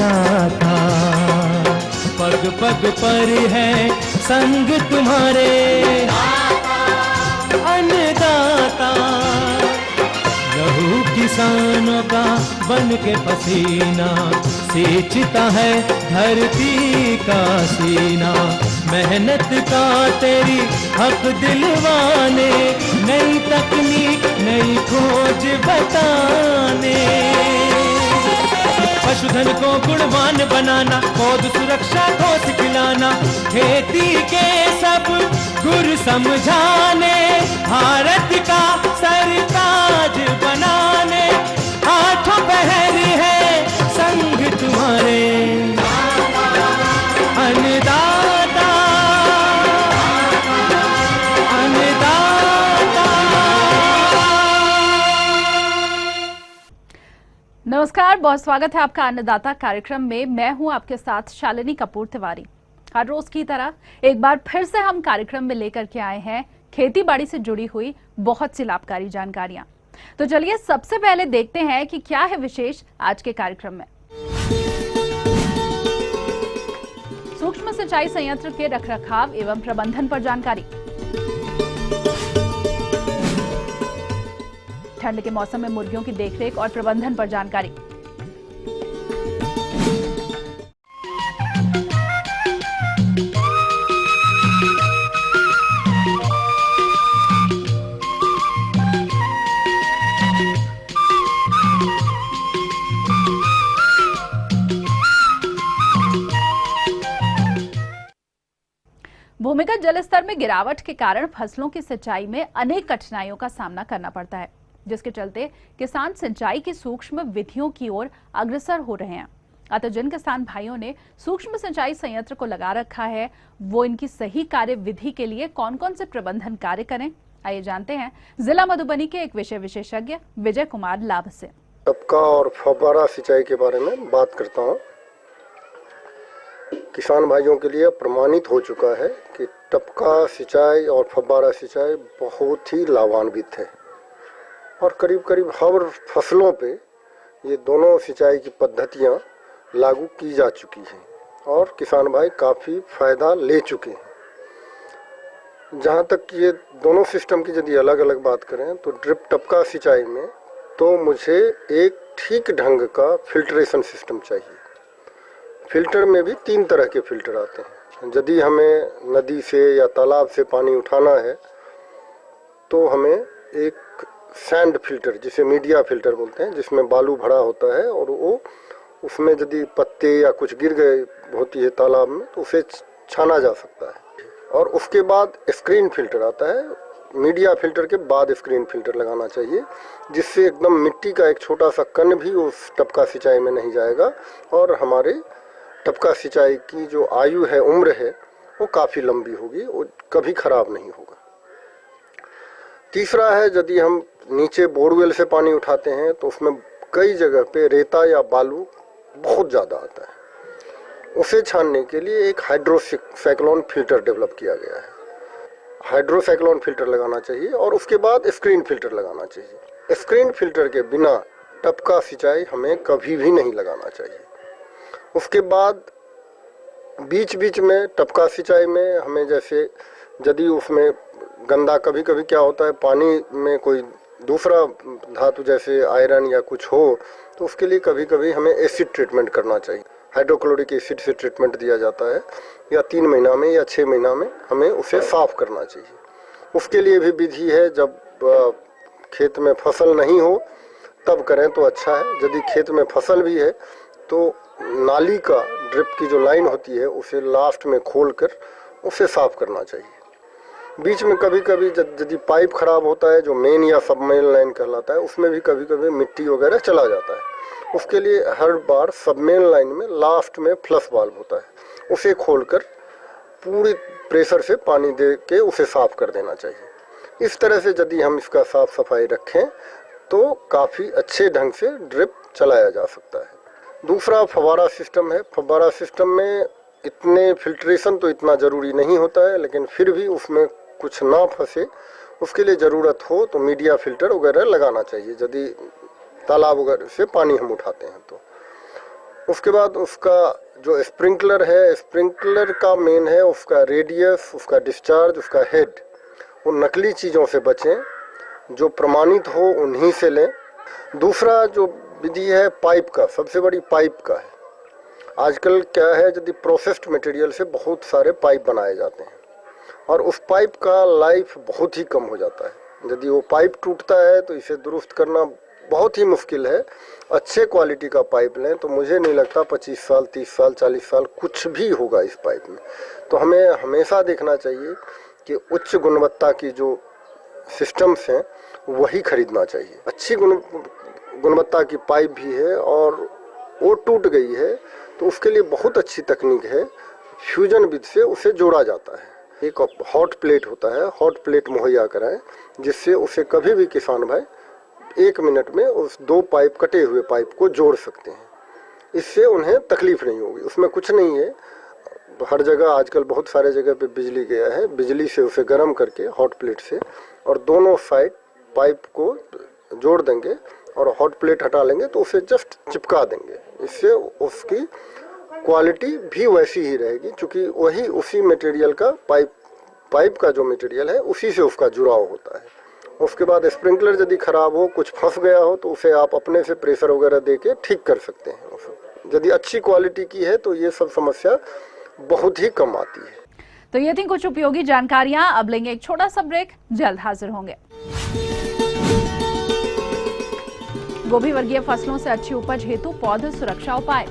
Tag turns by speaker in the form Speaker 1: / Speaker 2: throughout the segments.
Speaker 1: अन्नदाता, पग पग पर है संग तुम्हारे अन्नदाता। लहू किसानों का बन के पसीना सींचता है धरती का सीना। मेहनत का तेरी हक दिलवाने, नई तकनीक नई खोज बताने। पशुधन को गुणवान बनाना, पौध सुरक्षा को सिखलाना, खेती के सब गुर समझाने, भारत का सरताज बनाने। आठों पहर है संग तुम्हारे अन्नदाता, अन्नदाता।
Speaker 2: नमस्कार, बहुत स्वागत है आपका अन्नदाता कार्यक्रम में। मैं हूं आपके साथ शालिनी कपूर तिवारी। हर रोज की तरह एक बार फिर से हम कार्यक्रम में लेकर के आए हैं खेती बाड़ी से जुड़ी हुई बहुत सी लाभकारी जानकारियां। तो चलिए सबसे पहले देखते हैं कि क्या है विशेष आज के कार्यक्रम में। सूक्ष्म सिंचाई संयंत्र के रखरखाव एवं प्रबंधन पर जानकारी। ठंड के मौसम में मुर्गियों की देखरेख और प्रबंधन पर जानकारी। भूमिगत जल स्तर में गिरावट के कारण फसलों की सिंचाई में अनेक कठिनाइयों का सामना करना पड़ता है, जिसके चलते किसान सिंचाई की सूक्ष्म विधियों की ओर अग्रसर हो रहे हैं। अतः जिन किसान भाइयों ने सूक्ष्म सिंचाई संयंत्र को लगा रखा है, वो इनकी सही कार्य विधि के लिए कौन कौन से प्रबंधन कार्य करें, आइए जानते हैं जिला मधुबनी के एक विषय विशेषज्ञ विजय कुमार लाभ से।
Speaker 3: टपका और फव्वारा सिंचाई के बारे में बात करता हूँ। किसान भाइयों के लिए प्रमाणित हो चुका है कि टपका सिंचाई और फव्वारा सिंचाई बहुत ही लाभान्वित है और करीब करीब हर फसलों पे ये दोनों सिंचाई की पद्धतियाँ लागू की जा चुकी हैं और किसान भाई काफ़ी फ़ायदा ले चुके हैं। जहाँ तक कि ये दोनों सिस्टम की यदि अलग अलग बात करें तो ड्रिप टपका सिंचाई में तो मुझे एक ठीक ढंग का फिल्ट्रेशन सिस्टम चाहिए। फिल्टर में भी 3 तरह के फिल्टर आते हैं। यदि हमें नदी से या तालाब से पानी उठाना है तो हमें एक सैंड फिल्टर, जिसे मीडिया फिल्टर बोलते हैं, जिसमें बालू भरा होता है और वो उसमें यदि पत्ते या कुछ गिर गए होती है तालाब में तो उसे छाना जा सकता है। और उसके बाद स्क्रीन फिल्टर आता है। मीडिया फिल्टर के बाद स्क्रीन फिल्टर लगाना चाहिए, जिससे एकदम मिट्टी का एक छोटा सा कण भी उस टपका सिंचाई में नहीं जाएगा और हमारे टपका सिंचाई की जो आयु है, उम्र है, वो काफ़ी लंबी होगी, वो कभी ख़राब नहीं होगा। तीसरा है, यदि हम नीचे बोरवेल से पानी उठाते हैं तो उसमें कई जगह पे रेता या बालू बहुत ज़्यादा आता है। उसे छानने के लिए एक हाइड्रोसाइक्लोन फिल्टर डेवलप किया गया है। हाइड्रोसाइक्लोन फिल्टर लगाना चाहिए और उसके बाद स्क्रीन फिल्टर लगाना चाहिए। स्क्रीन फिल्टर के बिना टपका सिंचाई हमें कभी भी नहीं लगाना चाहिए। उसके बाद बीच बीच में टपका सिंचाई में हमें, जैसे यदि उसमें गंदा, कभी कभी क्या होता है पानी में कोई दूसरा धातु जैसे आयरन या कुछ हो तो उसके लिए कभी कभी हमें एसिड ट्रीटमेंट करना चाहिए। हाइड्रोक्लोरिक एसिड से ट्रीटमेंट दिया जाता है या 3 महीना में या 6 महीना में हमें उसे साफ करना चाहिए। उसके लिए भी विधि है, जब खेत में फसल नहीं हो तब करें तो अच्छा है। यदि खेत में फसल भी है तो नाली का, ड्रिप की जो लाइन होती है, उसे लास्ट में खोलकर उसे साफ करना चाहिए। बीच में कभी कभी यदि पाइप खराब होता है, जो मेन या सब मेन लाइन कहलाता है, उसमें भी कभी कभी मिट्टी वगैरह चला जाता है। उसके लिए हर बार सब मेन लाइन में लास्ट में फ्लश वाल्व होता है, उसे खोलकर पूरी प्रेशर से पानी दे के उसे साफ कर देना चाहिए। इस तरह से यदि हम इसका साफ सफाई रखें तो काफ़ी अच्छे ढंग से ड्रिप चलाया जा सकता है। दूसरा फव्वारा सिस्टम है। फव्वारा सिस्टम में इतने फिल्ट्रेशन तो इतना ज़रूरी नहीं होता है, लेकिन फिर भी उसमें कुछ ना फंसे उसके लिए ज़रूरत हो तो मीडिया फिल्टर वगैरह लगाना चाहिए, यदि तालाब वगैरह से पानी हम उठाते हैं तो। उसके बाद उसका जो स्प्रिंकलर है, स्प्रिंकलर का मेन है उसका रेडियस, उसका डिस्चार्ज, उसका हेड, उन नकली चीज़ों से बचें, जो प्रमाणित हो उन्हीं से लें। दूसरा जो विधि है पाइप का, सबसे बड़ी पाइप का है। आजकल क्या है, यदि प्रोसेस्ड मटेरियल से बहुत सारे पाइप बनाए जाते हैं और उस पाइप का लाइफ बहुत ही कम हो जाता है। यदि वो पाइप टूटता है तो इसे दुरुस्त करना बहुत ही मुश्किल है। अच्छे क्वालिटी का पाइप लें तो मुझे नहीं लगता 25 साल, 30 साल, 40 साल कुछ भी होगा इस पाइप में। तो हमें हमेशा देखना चाहिए कि उच्च गुणवत्ता की जो सिस्टम्स हैं वही खरीदना चाहिए। अच्छी गुणवत्ता की पाइप भी है और वो टूट गई है तो उसके लिए बहुत अच्छी तकनीक है, फ्यूजन विधि से उसे जोड़ा जाता है। एक हॉट प्लेट होता है, हॉट प्लेट मुहैया कराएं जिससे उसे कभी भी किसान भाई 1 मिनट में उस 2 पाइप, कटे हुए पाइप को जोड़ सकते हैं। इससे उन्हें तकलीफ नहीं होगी। उसमें कुछ नहीं है, हर जगह आजकल बहुत सारे जगह पे बिजली गया है, बिजली से उसे गर्म करके हॉट प्लेट से और दोनों साइड पाइप को जोड़ देंगे और हॉट प्लेट हटा लेंगे तो उसे जस्ट चिपका देंगे। इससे उसकी क्वालिटी भी वैसी ही रहेगी, क्योंकि वही उसी मटेरियल का पाइप का जो मटेरियल है उसी से उसका जुड़ाव होता है। उसके बाद स्प्रिंकलर यदि खराब हो, कुछ फंस गया हो तो उसे आप अपने से प्रेशर वगैरह दे के ठीक कर सकते हैं उसे। यदि अच्छी क्वालिटी की है तो ये सब समस्या बहुत ही कम आती है।
Speaker 2: तो ये थी कुछ उपयोगी जानकारियां। अब लेंगे एक छोटा सा ब्रेक, जल्द हाजिर होंगे। गोभी वर्गीय फसलों से अच्छी उपज हेतु पौध सुरक्षा उपाय।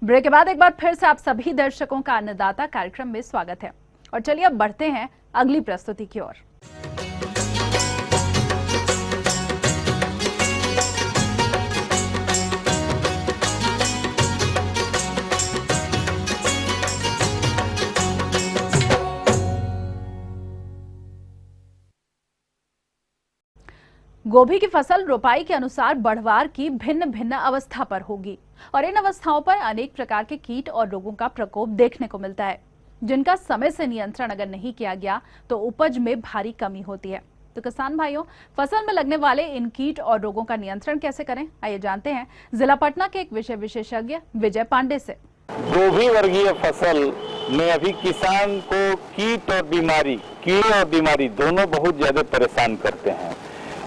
Speaker 2: ब्रेक के बाद एक बार फिर से आप सभी दर्शकों का अन्नदाता कार्यक्रम में स्वागत है और चलिए अब बढ़ते हैं अगली प्रस्तुति की ओर। गोभी की फसल रोपाई के अनुसार बढ़वार की भिन्न भिन्न अवस्था पर होगी और इन अवस्थाओं पर अनेक प्रकार के कीट और रोगों का प्रकोप देखने को मिलता है, जिनका समय से नियंत्रण अगर नहीं किया गया तो उपज में भारी कमी होती है। तो किसान भाइयों, फसल में लगने वाले इन कीट और रोगों का नियंत्रण कैसे करें, आइए जानते हैं जिला पटना के एक विषय विशेषज्ञ विजय पांडे से।
Speaker 4: गोभी वर्गीय फसल में अभी किसान को कीट और बीमारी, कीड़े और बीमारी दोनों बहुत ज्यादा परेशान करते हैं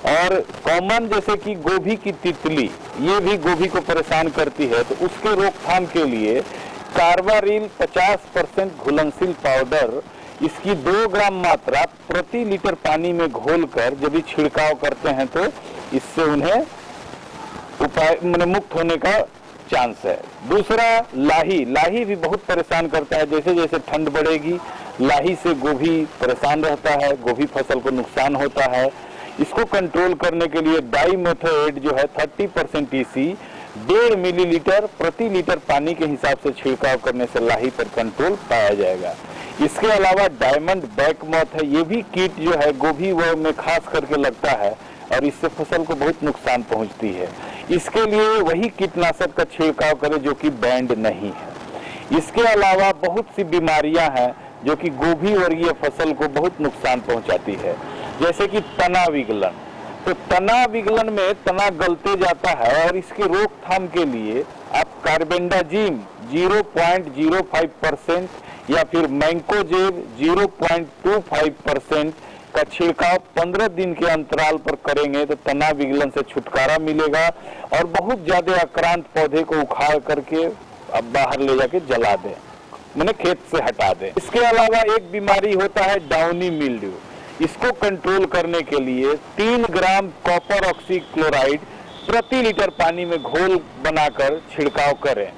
Speaker 4: और कॉमन जैसे कि गोभी की तितली, ये भी गोभी को परेशान करती है। तो उसके रोकथाम के लिए कार्बारिल 50% घुलनशील पाउडर, इसकी 2 ग्राम मात्रा प्रति लीटर पानी में घोलकर यदि छिड़काव करते हैं तो इससे उन्हें उपाय मुक्त होने का चांस है। दूसरा लाही भी बहुत परेशान करता है। जैसे जैसे ठंड बढ़ेगी लाही से गोभी परेशान रहता है, गोभी फसल को नुकसान होता है। इसको कंट्रोल करने के लिए डाइमेथोएट जो है 30% EC 1.5 मिलीलीटर प्रति लीटर पानी के हिसाब से छिड़काव करने से लाही पर कंट्रोल पाया जाएगा। इसके अलावा डायमंड बैक मॉथ है, ये भी कीट जो है गोभी में खास करके लगता है और इससे फसल को बहुत नुकसान पहुंचती है। इसके लिए वही कीटनाशक का छिड़काव करें जो कि बैंड नहीं है। इसके अलावा बहुत सी बीमारियां हैं जो कि गोभी वर्गीय फसल को बहुत नुकसान पहुंचाती है, जैसे कि तना विगलन। तो तना विगलन में तना गलते जाता है और इसके रोकथाम के लिए आप कार्बेंडाजिम 0.05% या फिर मैंकोजेब 0.25% का छिड़काव 15 दिन के अंतराल पर करेंगे तो तना विगलन से छुटकारा मिलेगा और बहुत ज्यादा आक्रांत पौधे को उखाड़ करके अब बाहर ले जाके जला दें, मैंने खेत से हटा दें। इसके अलावा एक बीमारी होता है डाउनी मिल्ड्यू। इसको कंट्रोल करने के लिए 3 ग्राम कॉपर ऑक्सीक्लोराइड प्रति लीटर पानी में घोल बनाकर छिड़काव करें।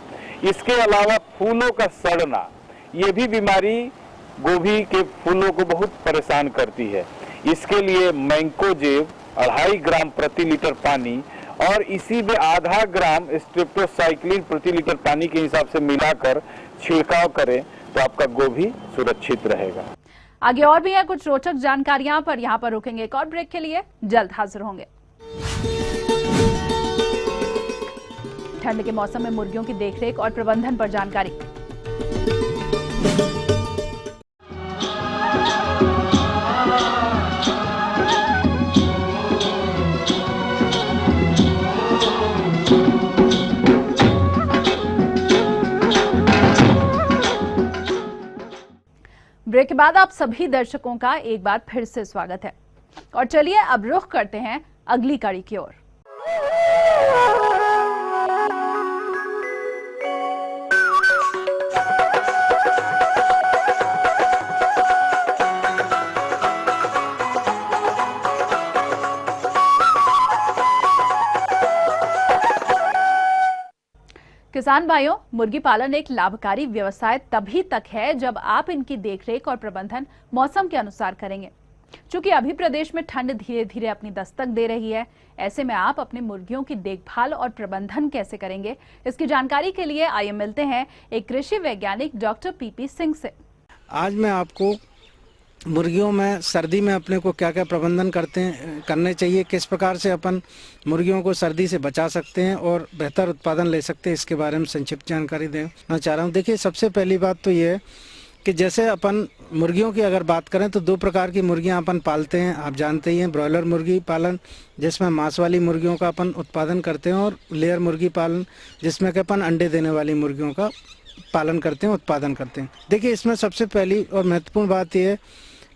Speaker 4: इसके अलावा फूलों का सड़ना, ये भी बीमारी गोभी के फूलों को बहुत परेशान करती है। इसके लिए मैंकोजेब 2.5 ग्राम प्रति लीटर पानी और इसी में आधा ग्राम स्ट्रेप्टोसाइक्लिन प्रति लीटर पानी के हिसाब से मिलाकर छिड़काव करें तो आपका गोभी सुरक्षित रहेगा।
Speaker 2: आगे और भी है कुछ रोचक जानकारियां, पर यहाँ पर रुकेंगे एक और ब्रेक के लिए, जल्द हाजिर होंगे। ठंड के मौसम में मुर्गियों की देखरेख और प्रबंधन पर जानकारी। ब्रेक के बाद आप सभी दर्शकों का एक बार फिर से स्वागत है और चलिए अब रुख करते हैं अगली कड़ी की ओर। किसान भाइयों, मुर्गी पालन एक लाभकारी व्यवसाय तभी तक है जब आप इनकी देखरेख और प्रबंधन मौसम के अनुसार करेंगे। चूंकि अभी प्रदेश में ठंड धीरे धीरे अपनी दस्तक दे रही है, ऐसे में आप अपने मुर्गियों की देखभाल और प्रबंधन कैसे करेंगे, इसकी जानकारी के लिए आइए मिलते हैं एक कृषि वैज्ञानिक डॉक्टर पीपी सिंह से।
Speaker 5: आज मैं आपको मुर्गियों में सर्दी में अपने को क्या क्या प्रबंधन करने चाहिए, किस प्रकार से अपन मुर्गियों को सर्दी से बचा सकते हैं और बेहतर उत्पादन ले सकते हैं, इसके बारे में संक्षिप्त जानकारी देना चाह रहा हूँ। देखिए, सबसे पहली बात तो ये है कि जैसे अपन मुर्गियों की अगर बात करें तो दो प्रकार की मुर्गियां अपन पालते हैं। आप जानते ही हैं, ब्रॉयलर मुर्गी पालन जिसमें मांस वाली मुर्गियों का अपन उत्पादन करते हैं, और लेयर मुर्गी पालन जिसमें कि अपन अंडे देने वाली मुर्गियों का पालन करते हैं, उत्पादन करते हैं। देखिए, इसमें सबसे पहली और महत्वपूर्ण बात यह है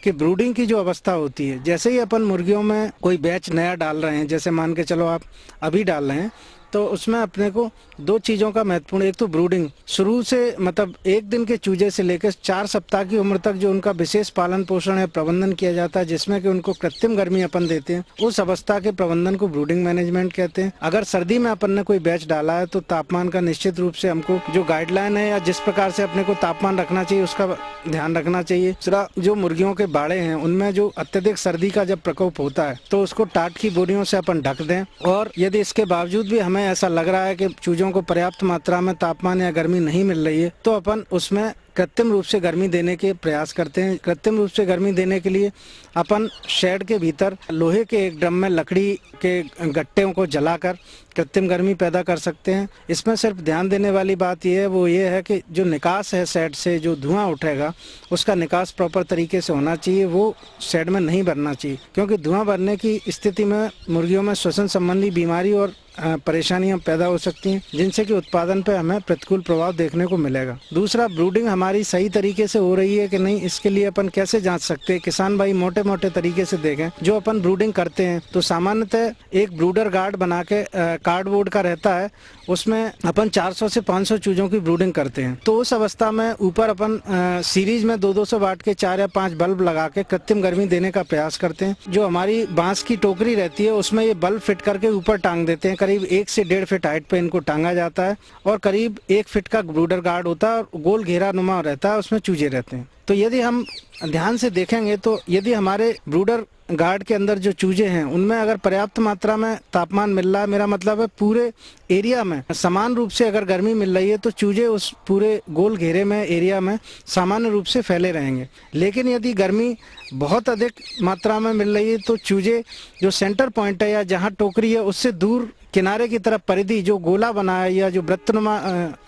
Speaker 5: कि ब्रूडिंग की जो अवस्था होती है, जैसे ही अपन मुर्गियों में कोई बैच नया डाल रहे हैं, जैसे मान के चलो आप अभी डाल रहे हैं, तो उसमें अपने को दो चीज़ों का महत्वपूर्ण, एक तो ब्रूडिंग शुरू से मतलब एक दिन के चूजे से लेकर 4 सप्ताह की उम्र तक जो उनका विशेष पालन पोषण है, प्रबंधन किया जाता है, जिसमें कि उनको कृत्रिम गर्मी अपन देते हैं, उस अवस्था के प्रबंधन को ब्रूडिंग मैनेजमेंट कहते हैं। अगर सर्दी में अपन ने कोई बैच डाला है तो तापमान का निश्चित रूप से हमको जो गाइडलाइन है या जिस प्रकार से अपने को तापमान रखना चाहिए उसका ध्यान रखना चाहिए। दूसरा, जो मुर्गियों के बाड़े हैं उनमें जो अत्यधिक सर्दी का जब प्रकोप होता है तो उसको टाट की बोरियों से अपन ढक दें, और यदि इसके बावजूद भी हमें ऐसा लग रहा है कि चूजों को पर्याप्त मात्रा में तापमान या गर्मी नहीं मिल रही है तो अपन उसमें कृत्रिम रूप से गर्मी देने के प्रयास करते हैं। कृत्रिम रूप से गर्मी देने के लिए अपन शेड के भीतर लोहे के एक ड्रम में लकड़ी के गट्टों को जलाकर कृत्रिम गर्मी पैदा कर सकते हैं। इसमें सिर्फ ध्यान देने वाली बात यह है कि जो निकास है शेड से, जो धुआं उठेगा उसका निकास प्रॉपर तरीके से होना चाहिए, वो शेड में नहीं भरना चाहिए, क्योंकि धुआं भरने की स्थिति में मुर्गियों में श्वसन संबंधी बीमारी और परेशानियां पैदा हो सकती हैं, जिनसे कि उत्पादन पर हमें प्रतिकूल प्रभाव देखने को मिलेगा। दूसरा, ब्रूडिंग हमारी सही तरीके से हो रही है कि नहीं, इसके लिए अपन कैसे जांच सकते हैं। किसान भाई मोटे मोटे तरीके से देखें, जो अपन ब्रूडिंग करते हैं तो सामान्यतः एक ब्रूडर गार्ड बना के कार्डबोर्ड का रहता है, उसमें अपन 400 से 500 चूजों की ब्रूडिंग करते हैं। तो उस अवस्था में ऊपर अपन सीरीज में 200 वाट के 4 या 5 बल्ब लगा के कृत्रिम गर्मी देने का प्रयास करते हैं। जो हमारी बांस की टोकरी रहती है उसमें ये बल्ब फिट करके ऊपर टांग देते हैं। करीब 1 से 1.5 फीट हाइट पे इनको टांगा जाता है, और करीब 1 फीट का ब्रूडर गार्ड होता है और गोल घेरा नुमा रहता है, उसमें चूजे रहते हैं। तो यदि हम ध्यान से देखेंगे तो यदि हमारे ब्रूडर गार्ड के अंदर जो चूजे हैं उनमें अगर पर्याप्त मात्रा में तापमान मिल रहा है, मेरा मतलब है पूरे एरिया में समान रूप से अगर गर्मी मिल रही है, तो चूजे उस पूरे गोल घेरे में एरिया में सामान्य रूप से फैले रहेंगे। लेकिन यदि गर्मी बहुत अधिक मात्रा में मिल रही है तो चूजे जो सेंटर पॉइंट है या जहाँ टोकरी है उससे दूर किनारे की तरफ परिधि जो गोला बना है या जो वृत्तनुमा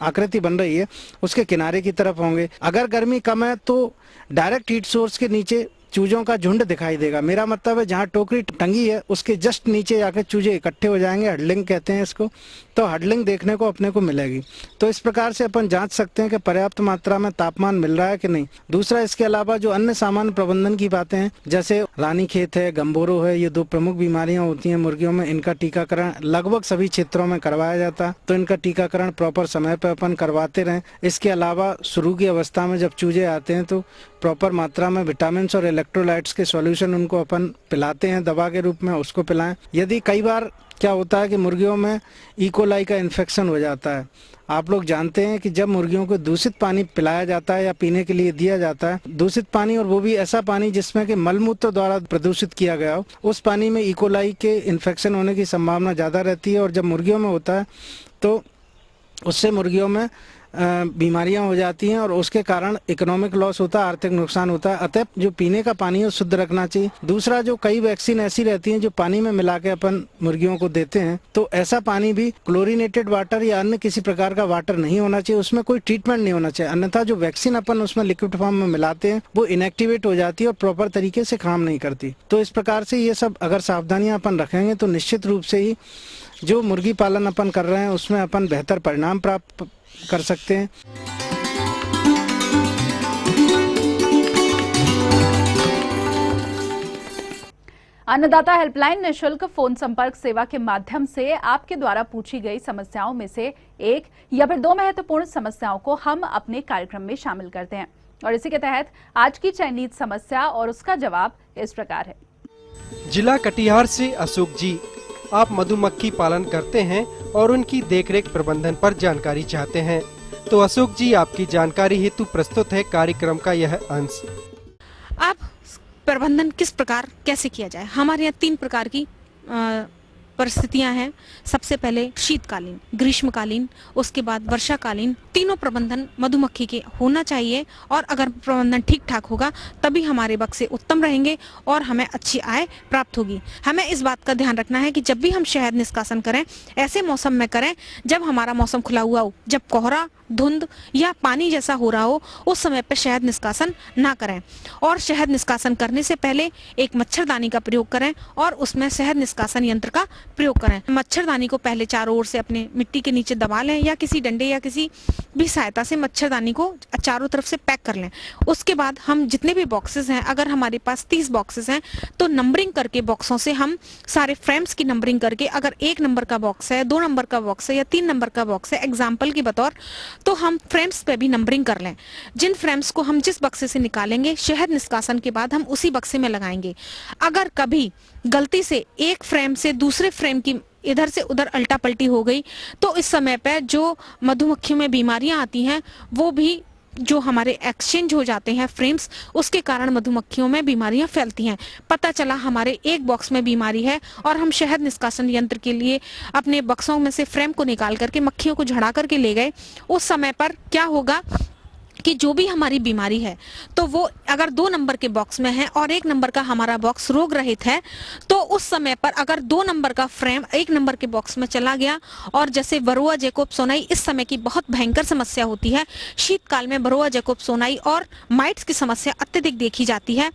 Speaker 5: आकृति बन रही है उसके किनारे की तरफ होंगे। अगर गर्मी कम है तो डायरेक्ट हीट सोर्स के नीचे चूजों का झुंड दिखाई देगा। मेरा मतलब है जहाँ टोकरी टंगी है उसके जस्ट नीचे जाकर चूजे इकट्ठे हो जाएंगे, हडलिंग कहते हैं इसको। तो हडलिंग देखने को अपने को मिलेगी। तो इस प्रकार से अपन जांच सकते हैं कि पर्याप्त मात्रा में तापमान मिल रहा है कि नहीं। दूसरा, इसके अलावा जो अन्य सामान्य प्रबंधन की बातें हैं, जैसे रानीखेत है, गंबोरो है, ये 2 प्रमुख बीमारियां होती हैं मुर्गियों में। इनका टीकाकरण लगभग सभी क्षेत्रों में करवाया जाता है, तो इनका टीकाकरण प्रॉपर समय पर अपन करवाते रहें। इसके अलावा शुरू की अवस्था में जब चूजे आते हैं तो प्रॉपर मात्रा में विटामिन और इलेक्ट्रोलाइट्स के सॉल्यूशन उनको अपन पिलाते हैं दवा के रूप में, उसको पिलाएं। यदि कई बार क्या होता है कि मुर्गियों में इकोलाई का इन्फेक्शन हो जाता है। आप लोग जानते हैं कि जब मुर्गियों को दूषित पानी पिलाया जाता है या पीने के लिए दिया जाता है, दूषित पानी, और वो भी ऐसा पानी जिसमें कि मलमूत्र द्वारा प्रदूषित किया गया हो, उस पानी में इकोलाई के इन्फेक्शन होने की संभावना ज़्यादा रहती है। और जब मुर्गियों में होता है तो उससे मुर्गियों में बीमारियां हो जाती हैं और उसके कारण इकोनॉमिक लॉस होता है, आर्थिक नुकसान होता है। अतः जो पीने का पानी है वो शुद्ध रखना चाहिए। दूसरा, जो कई वैक्सीन ऐसी रहती हैं जो पानी में मिला के अपन मुर्गियों को देते हैं, तो ऐसा पानी भी क्लोरीनेटेड वाटर या अन्य किसी प्रकार का वाटर नहीं होना चाहिए, उसमें कोई ट्रीटमेंट नहीं होना चाहिए। अन्यथा जो वैक्सीन अपन उसमें लिक्विड फॉर्म में मिलाते हैं वो इनएक्टिवेट हो जाती है और प्रॉपर तरीके से काम नहीं करती। तो इस प्रकार से ये सब अगर सावधानियां अपन रखेंगे तो निश्चित रूप से ही जो मुर्गी पालन अपन कर रहे हैं उसमें अपन बेहतर परिणाम प्राप्त कर सकते हैं।
Speaker 2: अन्नदाता हेल्पलाइन निःशुल्क फोन संपर्क सेवा के माध्यम से आपके द्वारा पूछी गई समस्याओं में से एक या फिर दो महत्वपूर्ण समस्याओं को हम अपने कार्यक्रम में शामिल करते हैं और इसी के तहत आज की चयनित समस्या और उसका जवाब इस प्रकार है।
Speaker 6: जिला कटिहार से अशोक जी, आप मधुमक्खी पालन करते हैं और उनकी देखरेख प्रबंधन पर जानकारी चाहते हैं। तो अशोक जी, आपकी जानकारी हेतु प्रस्तुत है कार्यक्रम का यह अंश।
Speaker 7: आप प्रबंधन किस प्रकार कैसे किया जाए? हमारे यहाँ 3 प्रकार की परिस्थितियां हैं। सबसे पहले शीतकालीन, ग्रीष्मकालीन, उसके बाद वर्षाकालीन। तीनों प्रबंधन मधुमक्खी के होना चाहिए और अगर प्रबंधन ठीक ठाक होगा तभी हमारे बक्से उत्तम रहेंगे और हमें अच्छी आय प्राप्त होगी। हमें इस बात का ध्यान रखना है कि जब भी हम शहद निष्कासन करें ऐसे मौसम में करें जब हमारा मौसम खुला हुआ हो, जब कोहरा, धुंध या पानी जैसा हो रहा हो, उस समय पर शहद निष्कासन ना करें। और शहद निष्कासन करने से पहले एक मच्छरदानी का प्रयोग करें और उसमें शहद निष्कासन यंत्र का प्रयोग करें। मच्छरदानी को पहले चारों ओर से अपने मिट्टी के नीचे दबा लें या किसी डंडे या किसी भी सहायता से मच्छरदानी को चारों तरफ से पैक कर लें। उसके बाद हम जितने भी बॉक्सेस हैं, अगर हमारे पास 30 बॉक्सेस हैं तो नंबरिंग करके बॉक्सों से हम सारे फ्रेम्स की नंबरिंग करके, अगर 1 नंबर का बॉक्स है, 2 नंबर का बॉक्स है या 3 नंबर का बॉक्स है एग्जाम्पल के बतौर, तो हम फ्रेम्स पे भी नंबरिंग कर लें। जिन फ्रेम्स को हम जिस बक्से से निकालेंगे शहद निष्कासन के बाद हम उसी बक्से में लगाएंगे। अगर कभी गलती से एक फ्रेम से दूसरे फ्रेम की इधर से उधर अल्टा पल्टी हो गई तो इस समय पे जो मधुमक्खियों में बीमारियां आती हैं वो भी जो हमारे एक्सचेंज हो जाते हैं फ्रेम्स, उसके कारण मधुमक्खियों में बीमारियां फैलती हैं। पता चला हमारे एक बॉक्स में बीमारी है और हम शहद निष्कासन यंत्र के लिए अपने बक्सों में से फ्रेम को निकाल करके मक्खियों को झड़ा करके ले गए। उस समय पर क्या होगा कि जो भी हमारी बीमारी है तो वो अगर 2 नंबर के बॉक्स में है और 1 नंबर का हमारा बॉक्स रोग रहित है, तो उस समय पर अगर 2 नंबर का फ्रेम 1 नंबर के बॉक्स में चला गया, और जैसे वरुआ जैकोब्सोनाई इस समय की बहुत भयंकर समस्या होती है, शीतकाल में वरुआ जैकोब्सोनाई और माइट्स की समस्या अत्यधिक देखी जाती है,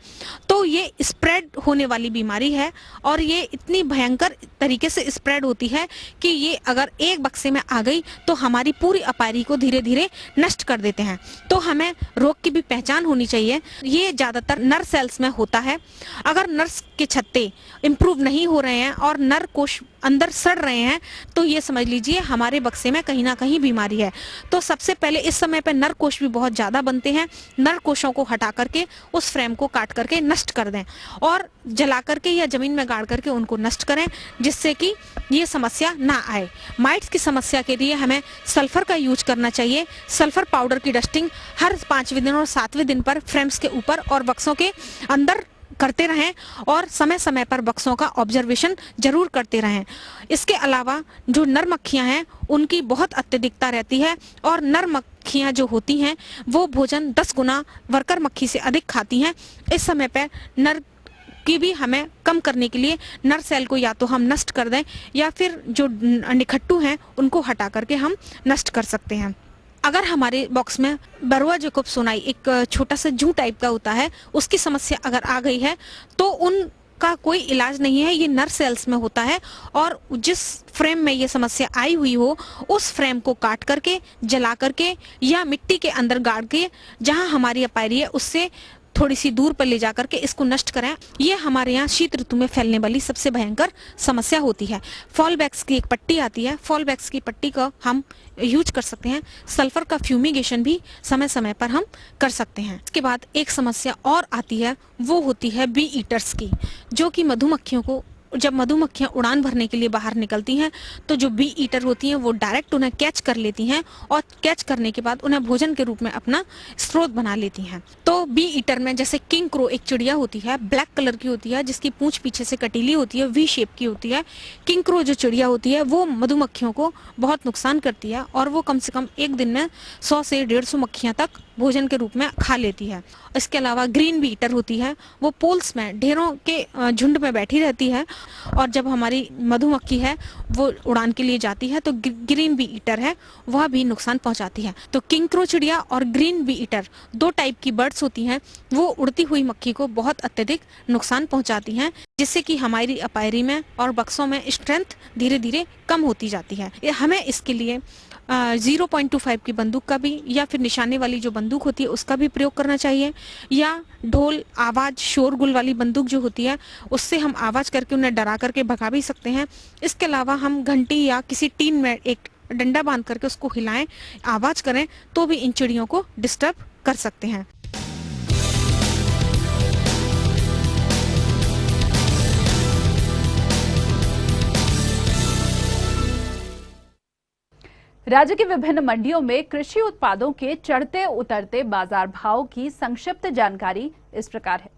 Speaker 7: तो ये स्प्रेड होने वाली बीमारी है और ये इतनी भयंकर तरीके से स्प्रेड होती है कि ये अगर एक बक्से में आ गई तो हमारी पूरी अपारी को धीरे धीरे नष्ट कर देते हैं। तो हमें रोग की भी पहचान होनी चाहिए। ये ज्यादातर नर सेल्स में होता है। अगर नर्स के छत्ते इंप्रूव नहीं हो रहे हैं और नर कोश अंदर सड़ रहे हैं तो ये समझ लीजिए हमारे बक्से में कहीं ना कहीं बीमारी है। तो सबसे पहले इस समय पे नर कोश भी बहुत ज्यादा बनते हैं, नर कोशों को हटा करके उस फ्रेम को काट करके नष्ट कर दें और जला करके या जमीन में गाड़ करके उनको नष्ट करें, जिससे कि ये समस्या ना आए। माइट्स की समस्या के लिए हमें सल्फर का यूज करना चाहिए। सल्फर पाउडर की डस्टिंग हर 5वें दिन और 7वें दिन पर फ्रेम्स के ऊपर और बक्सों के अंदर करते रहें और समय समय पर बक्सों का ऑब्जर्वेशन जरूर करते रहें। इसके अलावा जो नर मक्खियां हैं उनकी बहुत अत्यधिकता रहती है और नर मक्खियां जो होती हैं वो भोजन 10 गुना वर्कर मक्खी से अधिक खाती हैं। इस समय पर नर की भी हमें कम करने के लिए नर सेल को या तो हम नष्ट कर दें या फिर जो निखट्टू हैं उनको हटा करके हम नष्ट कर सकते हैं। अगर हमारे बॉक्स में वरुआ जैकोब्सोनाई एक छोटा सा जू टाइप का होता है, उसकी समस्या अगर आ गई है तो उनका कोई इलाज नहीं है, ये नर सेल्स में होता है और जिस फ्रेम में ये समस्या आई हुई हो उस फ्रेम को काट करके जला करके या मिट्टी के अंदर गाड़ के जहां हमारी अपायरी है उससे थोड़ी सी दूर पर ले जाकर के इसको नष्ट करें। ये हमारे यहाँ शीत ऋतु में फैलने वाली सबसे भयंकर समस्या होती है। फॉलबैक्स की एक पट्टी आती है, फॉलबैक्स की पट्टी का हम यूज कर सकते हैं। सल्फर का फ्यूमिगेशन भी समय समय पर हम कर सकते हैं। इसके बाद एक समस्या और आती है, वो होती है बी ईटर्स की, जो कि मधुमक्खियों को जब मधुमक्खियां उड़ान भरने के लिए बाहर निकलती हैं तो जो बी ईटर होती हैं वो डायरेक्ट उन्हें कैच कर लेती हैं और कैच करने के बाद उन्हें भोजन के रूप में अपना स्रोत बना लेती हैं। तो बी ईटर में जैसे किंग क्रो एक चिड़िया होती है, ब्लैक कलर की होती है, जिसकी पूंछ पीछे से कटीली होती है, वी शेप की होती है। किंग क्रो जो चिड़िया होती है वो मधुमक्खियों को बहुत नुकसान करती है और वो कम से कम एक दिन में 100 से 150 मक्खियां तक भोजन के रूप में खा लेती है। इसके अलावा ग्रीन बी ईटर होती है, वो पोल्स में ढेरों के झुंड में बैठी रहती है और जब हमारी मधुमक्खी है वो उड़ान के लिए जाती है तो ग्रीन बी ईटर है वह भी नुकसान पहुंचाती है। तो किंग क्रो चिड़िया और ग्रीन बी ईटर दो टाइप की बर्ड्स होती हैं, वो उड़ती हुई मक्खी को बहुत अत्यधिक नुकसान पहुंचाती हैं, जिससे कि हमारी अपायरी में और बक्सों में स्ट्रेंथ धीरे धीरे कम होती जाती है। हमें इसके लिए 0.25 की बंदूक का भी या फिर निशाने वाली जो बंदूक होती है उसका भी प्रयोग करना चाहिए, या ढोल आवाज शोरगुल वाली बंदूक जो होती है उससे हम आवाज करके उन्हें डरा करके भगा भी सकते हैं। इसके अलावा हम घंटी या किसी टीन में एक डंडा बांध करके उसको हिलाएं, आवाज करें तो भी इन चिड़ियों को डिस्टर्ब कर सकते हैं।
Speaker 2: राज्य की विभिन्न मंडियों में कृषि उत्पादों के चढ़ते उतरते बाजार भाव की संक्षिप्त जानकारी इस प्रकार है।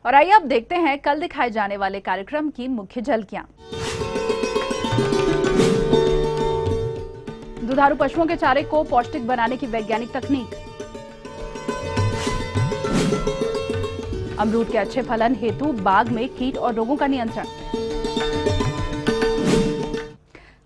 Speaker 2: और आइए अब देखते हैं कल दिखाए जाने वाले कार्यक्रम की मुख्य झलकियां। दुधारू पशुओं के चारे को पौष्टिक बनाने की वैज्ञानिक तकनीक, अमरूद के अच्छे फलन हेतु बाग में कीट और रोगों का नियंत्रण।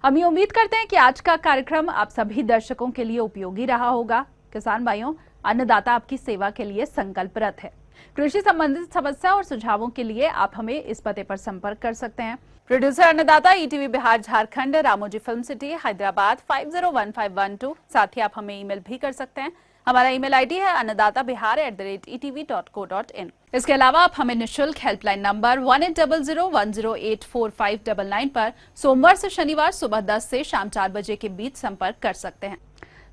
Speaker 2: हम ये उम्मीद करते हैं कि आज का कार्यक्रम आप सभी दर्शकों के लिए उपयोगी रहा होगा। किसान भाइयों, अन्नदाता आपकी सेवा के लिए संकल्परत है। कृषि संबंधित समस्या और सुझावों के लिए आप हमें इस पते पर संपर्क कर सकते हैं। प्रोड्यूसर अन्नदाता, ETV Bihar Jharkhand, Ramoji film city, Hyderabad 501512। साथ ही आप हमें ईमेल भी कर सकते हैं। हमारा ईमेल आईडी है annadatabihar@etv.co.in। इसके अलावा आप हमें निःशुल्क हेल्पलाइन नंबर 180010845999 पर सोमवार से शनिवार सुबह 10 से शाम 4 बजे के बीच संपर्क कर सकते हैं।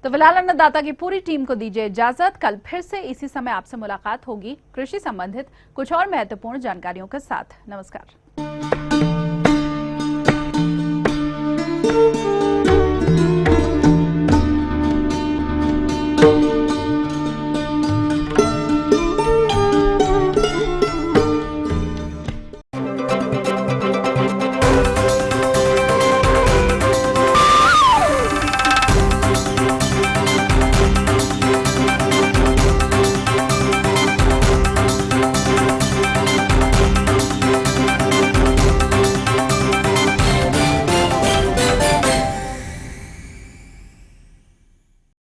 Speaker 2: तो फिलहाल अन्नदाता की पूरी टीम को दीजिए इजाजत। कल फिर से इसी समय आपसे मुलाकात होगी कृषि संबंधित कुछ और महत्वपूर्ण जानकारियों के साथ। नमस्कार।